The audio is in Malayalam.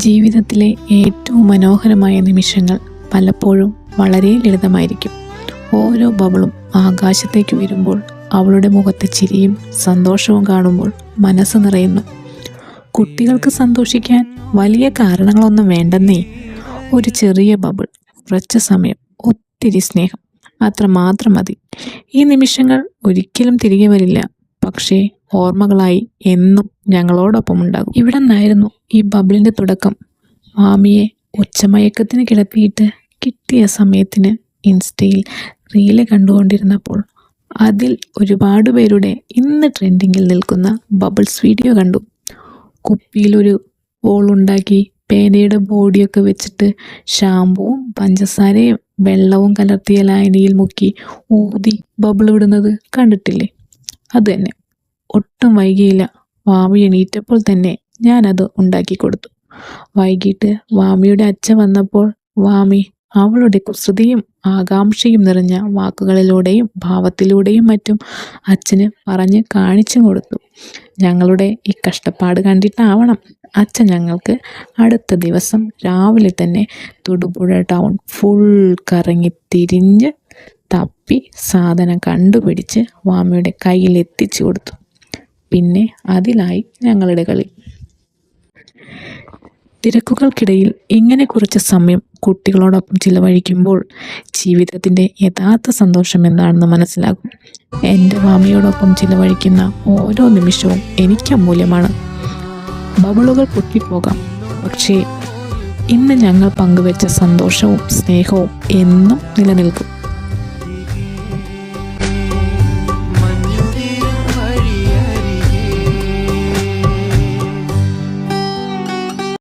ജീവിതത്തിലെ ഏറ്റവും മനോഹരമായ നിമിഷങ്ങൾ പലപ്പോഴും വളരെ ലളിതമായിരിക്കും. ഓരോ ബബിളും ആകാശത്തേക്ക് ഉയരുമ്പോൾ അവളുടെ മുഖത്തെ ചിരിയും സന്തോഷവും കാണുമ്പോൾ മനസ്സ് നിറയുന്നു. കുട്ടികൾക്ക് സന്തോഷിക്കാൻ വലിയ കാരണങ്ങളൊന്നും വേണ്ടെന്നേ. ഒരു ചെറിയ ബബിൾ, കുറച്ച് സമയം, ഒത്തിരി സ്നേഹം, അത്രമാത്രം മതി. ഈ നിമിഷങ്ങൾ ഒരിക്കലും തിരികെ വരില്ല, പക്ഷേ ഓർമ്മകളായി എന്നും ഞങ്ങളോടൊപ്പം ഉണ്ടാകും. ഇവിടെ നിന്നായിരുന്നു ഈ ബബിളിൻ്റെ തുടക്കം. മാമിയെ ഉച്ചമയക്കത്തിന് കിടത്തിയിട്ട് കിട്ടിയ സമയത്തിന് ഇൻസ്റ്റയിൽ റീല് കണ്ടുകൊണ്ടിരുന്നപ്പോൾ അതിൽ ഒരുപാട് പേരുടെ ഇന്ന് ട്രെൻഡിങ്ങിൽ നിൽക്കുന്ന ബബിൾസ് വീഡിയോ കണ്ടു. കുപ്പിയിലൊരു ബോളുണ്ടാക്കി പേനയുടെ ബോഡിയൊക്കെ വെച്ചിട്ട് ഷാമ്പുവും പഞ്ചസാരയും വെള്ളവും കലർത്തിയ ലായനിയിൽ മുക്കി ഊതി ബബിൾ വിടുന്നത് കണ്ടിട്ടില്ലേ? അത് തന്നെ. ഒട്ടും വൈകിയില്ല. വാമി എണീറ്റപ്പോൾ തന്നെ ഞാനത് ഉണ്ടാക്കി കൊടുത്തു. വൈകിട്ട് വാമിയുടെ അച്ഛൻ വന്നപ്പോൾ വാമി അവളുടെ കുസൃതിയും ആകാംക്ഷയും നിറഞ്ഞ വാക്കുകളിലൂടെയും ഭാവത്തിലൂടെയും മറ്റും അച്ഛന് പറഞ്ഞ് കാണിച്ചു കൊടുത്തു. ഞങ്ങളുടെ ഈ കഷ്ടപ്പാട് കണ്ടിട്ടാവണം അച്ഛൻ ഞങ്ങൾക്ക് അടുത്ത ദിവസം രാവിലെ തന്നെ തൊടുപുഴ ടൗൺ ഫുൾ കറങ്ങി തിരിഞ്ഞ് തപ്പി സാധനം കണ്ടുപിടിച്ച് വാമയുടെ കയ്യിൽ എത്തിച്ചു കൊടുത്തു. പിന്നെ അതിലായി ഞങ്ങളുടെ കളി. തിരക്കുകൾക്കിടയിൽ ഇങ്ങനെ കുറച്ച് സമയം കുട്ടികളോടൊപ്പം ചിലവഴിക്കുമ്പോൾ ജീവിതത്തിൻ്റെ യഥാർത്ഥ സന്തോഷം എന്താണെന്ന് മനസ്സിലാകും. എൻ്റെ മാമിയോടൊപ്പം ചിലവഴിക്കുന്ന ഓരോ നിമിഷവും എനിക്ക് അമൂല്യമാണ്. ബബിളുകൾ പൊട്ടിപ്പോകാം, പക്ഷേ ഇന്ന് ഞങ്ങൾ പങ്കുവെച്ച സന്തോഷവും സ്നേഹവും എന്നും നിലനിൽക്കും.